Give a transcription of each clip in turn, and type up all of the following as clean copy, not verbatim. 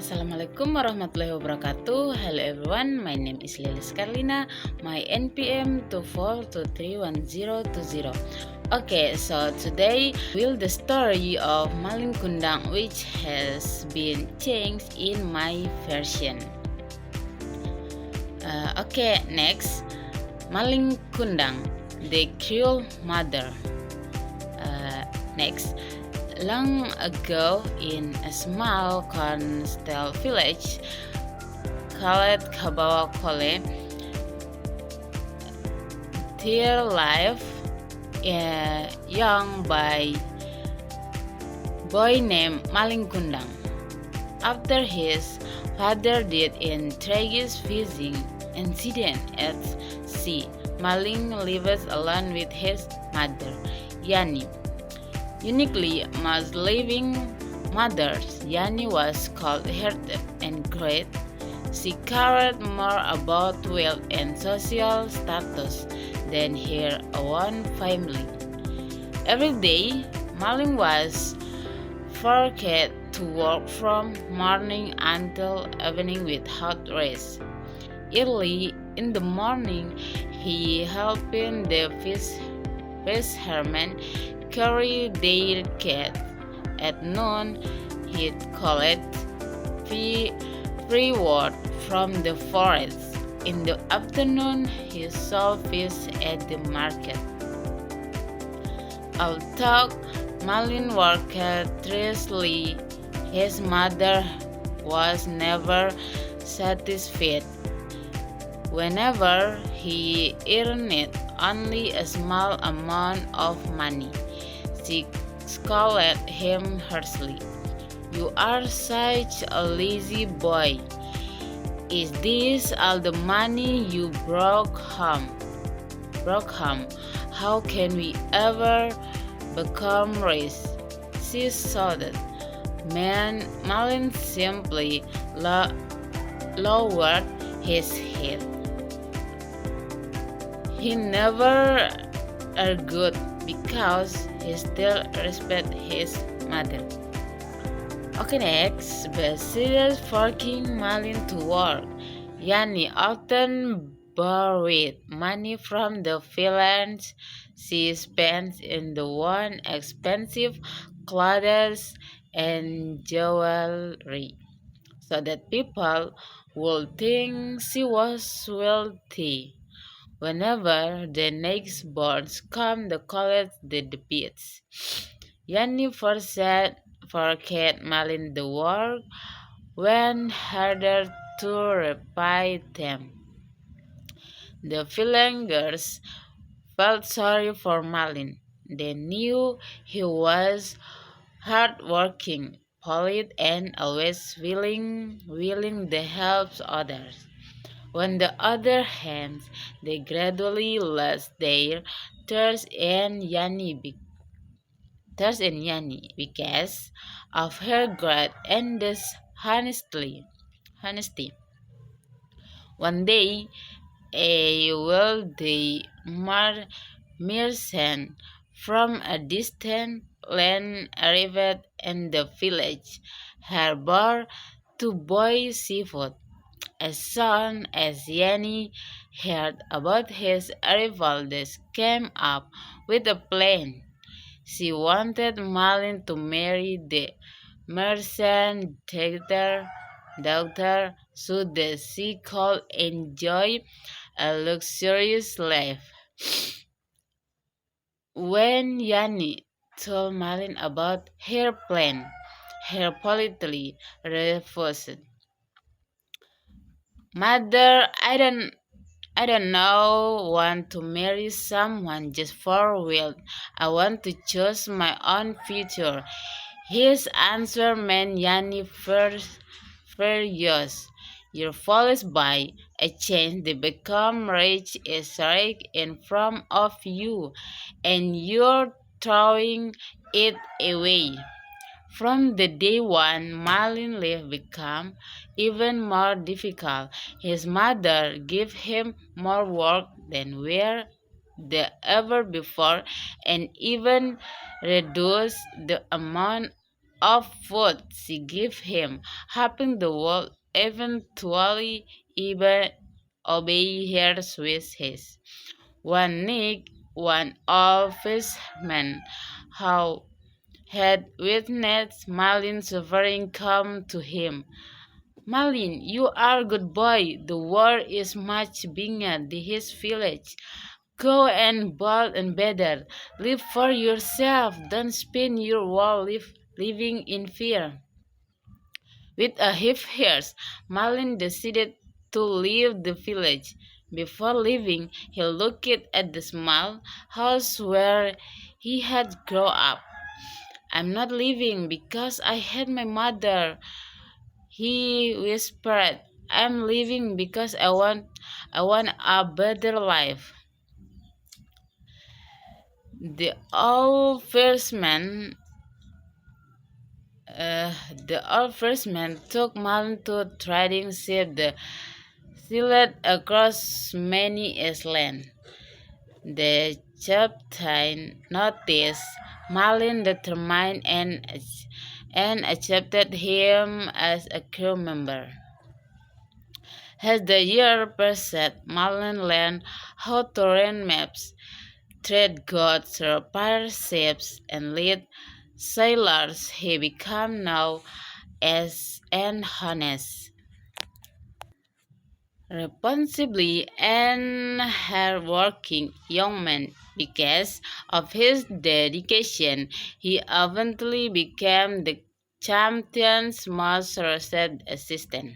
Assalamualaikum warahmatullahi wabarakatuh. Hello everyone, my name is Lilis Carlina. My NPM 24231020. Okay, so today will the story of Malin Kundang, which has been changed in my version. Next, Malin Kundang, the cruel mother. Next. Long ago, in a small coastal village called Kabawa Kole, there lived a young boy named Malin Kundang. After his father died in tragic fishing incident at sea, Malin lived alone with his mother, Yani. Uniquely, most living mothers, Yani was cold-hearted and great. She cared more about wealth and social status than her own family. Every day, Malin was forced to work from morning until evening without rest. Early in the morning, he helped the fishermen carry their cat. At noon, he'd collect reward from the forest. In the afternoon, he sold fish at the market. Although Malin worked tirelessly, his mother was never satisfied. Whenever he earned only a small amount of money, she scolded him harshly. "You are such a lazy boy. Is this all the money you brought home? How can we ever become rich?" she shouted. Malin simply lowered his head. He never argued because he still respected his mother. Next, besides forcing Malin to work, Yani often borrowed money from the village. She spent in the one expensive clothes and jewelry, so that people would think she was wealthy. Whenever the next boards come to collect the debits, Yani forget Malin the work went harder to repay them. The villagers felt sorry for Malin. They knew he was hardworking, polite, and always willing to help others. On the other hand, they gradually lost their trust in Yani because of her greed and dishonesty. One day, a wealthy merchant from a distant land arrived in the village. He brought to boil seafood. As soon as Yani heard about his arrival, they came up with a plan. She wanted Malin to marry the merchant's daughter so that she could enjoy a luxurious life. When Yani told Malin about her plan, he politely refused. "Mother, I don't know want to marry someone just for wealth. I want to choose my own future." His answer made Yani furious. "You're foolish boy. A chance to become rich is right in front of you, and you're throwing it away." From the day one, Malin life became even more difficult. His mother gave him more work than ever before, and even reduced the amount of food she gave him, hoping the wolf eventually even obey her wishes. One night, one of his men, who had witnessed Malin's suffering, come to him. Malin, you are a good boy. The war is much bigger than his village. Go and build and better. Live for yourself. Don't spend your war living in fear. With a heavy heart, Malin decided to leave the village. Before leaving, he looked at the small house where he had grown up. I'm not leaving because I hate my mother, he whispered. I'm leaving because I want a better life. The old first man the old first man took Malin to a trading ship that sailed across many islands. The captain noticed Malin determined and accepted him as a crew member. As the year passed, Malin learned how to read maps, trade goods, repair ships, and lead sailors. He became known as an honest, responsible, and hardworking young man. Because of his dedication, he eventually became the champion's most trusted assistant.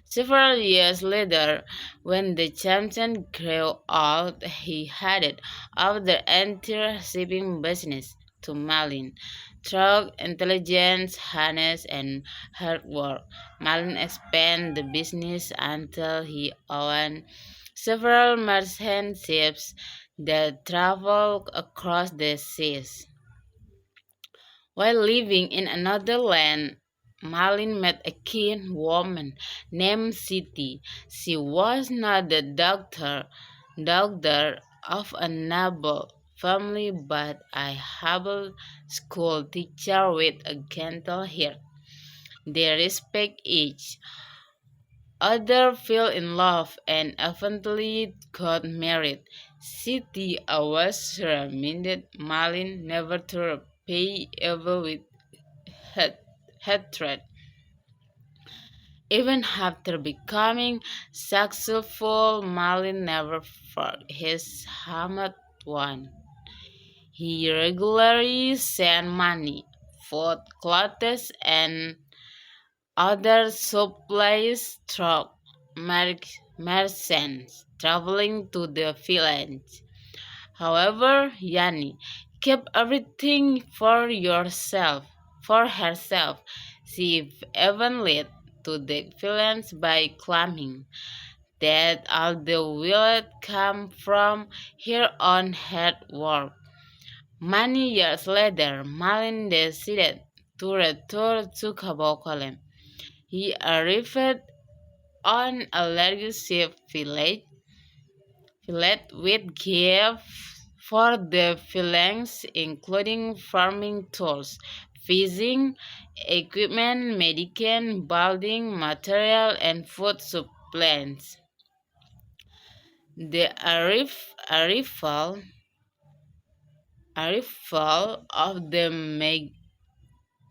Several years later, when the champion grew old, he headed over the entire shipping business to Malin. Through intelligence, harness, and hard work, Malin expanded the business until he owned several merchant ships that traveled across the seas. While living in another land, Malin met a keen woman named Siti. She was not the daughter of a noble family, but a humble school teacher with a gentle heart. They respect each other, fell in love, and eventually got married. Siti always reminded Malin never to repay evil with hatred. Even after becoming successful, Malin never forgot his Hamad one. He regularly sent money, food, clothes, and other supplies through merchants traveling to the village. However, Yani kept everything for herself. She even led to the villains by claiming that all the wealth came from her own hard work. Many years later, Malin decided to return to Kabokolem. He arrived on a legacy village with gifts for the villains, including farming tools, fishing equipment, medicine, building material, and food supplies. The arrival of the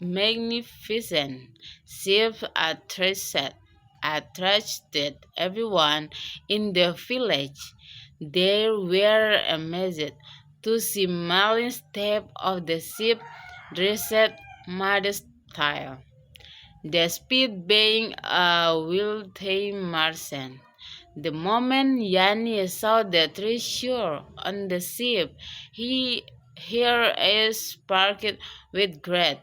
magnificent ship attracted everyone in the village. They were amazed to see Malin step off the ship dressed modest style, despite being a wealthy merchant. The moment Yanni saw the treasure on the ship, he her eyes sparkled with great.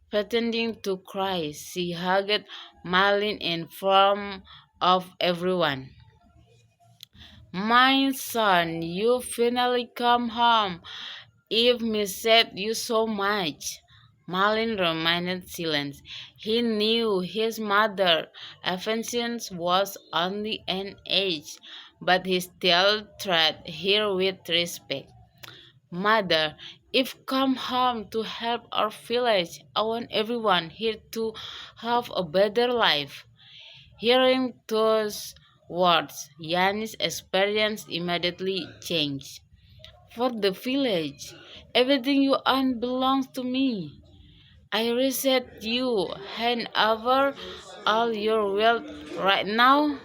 Pretending to cry, she hugged Malin in front of everyone. My son, you finally come home. Eve missed you so much. Malin remained silent. He knew his mother, affection was only an age, but he still treated her with respect. Mother, if come home to help our village, I want everyone here to have a better life. Hearing those words, Yanni's experience immediately changed. For the village, everything you own belongs to me. I reset you, hand over all your wealth right now.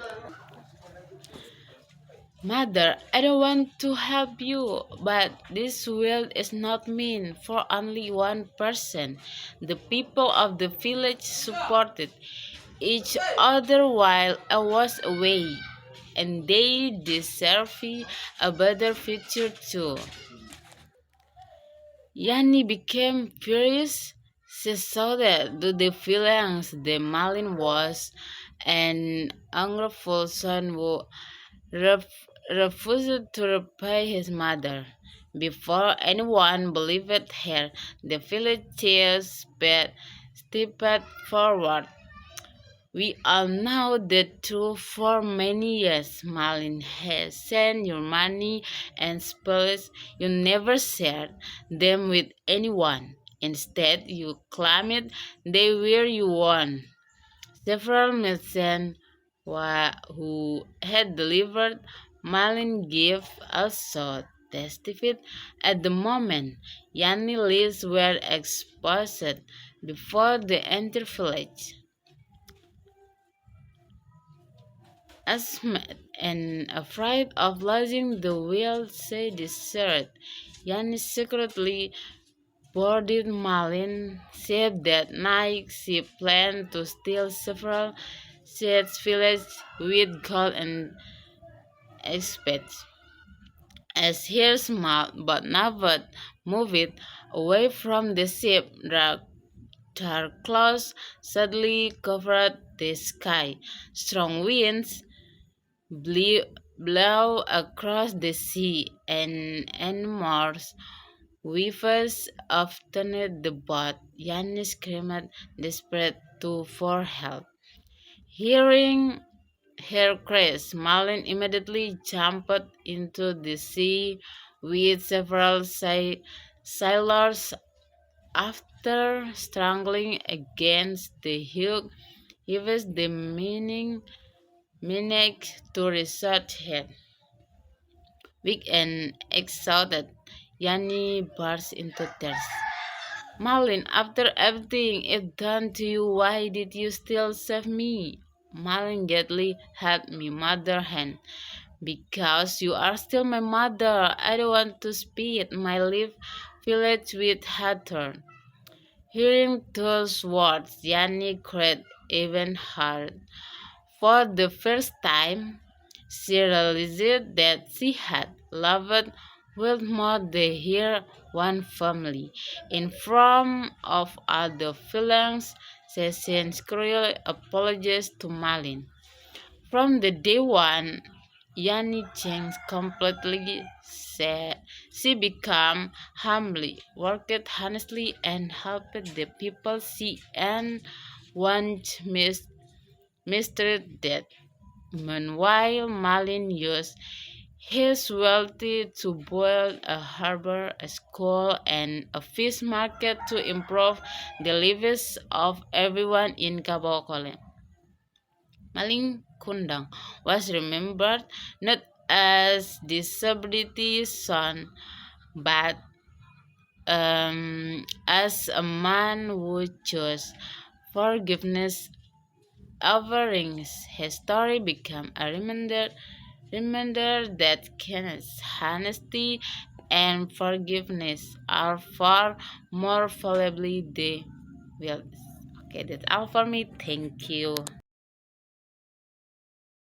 Mother, I don't want to help you, but this will is not meant for only one person. The people of the village supported each other while I was away, and they deserve a better future too. Yanni became furious. She saw that the feelings the Malin was an ungrateful son who ref- refused to repay his mother. Before anyone believed her, the villagers stepped forward. We all know the truth. For many years. Malin has sent your money and spells. You never shared them with anyone. Instead, you claimed they were your own. Several merchants who had delivered Malin gifts also testified at the moment Yanni lists were exposed before the entire village. Asmat and afraid of losing the will say desert, Yanni secretly boarded Malin. Said that night she planned to steal several Seth's villages with gold and expects. As he smiled but never moved away from the ship, dark clouds suddenly covered the sky. Strong winds blew, blow across the sea, and enormous waves overturned the boat. Yanni screamed desperate for help. Hearing her cries, Malin immediately jumped into the sea with several sailors. After struggling against the hook, he was the meaning to research her. Weak and exhausted, Yanni burst into tears. Malin, after everything I've done to you, why did you still save me? Malin gently held me mother hand. Because you are still my mother, I don't want to spit my life village with hatred. Hearing those words, Yanni cried even hard. For the first time, she realized that she had loved well more than her one family. In front of all the feelings, she sincerely apologized to Malin. From the day one, Yanni changed completely. She became humbly, worked honestly, and helped the people she and once mistreated. Meanwhile, Malin used his wealth to build a harbor, a school, and a fish market to improve the lives of everyone in Kabokole. Malin Kundang was remembered not as the celebrity son, but as a man who chose forgiveness over rings. His story became a reminder that kindness, honesty, and forgiveness are far more valuable than wealth. Okay, that's all for me. Thank you.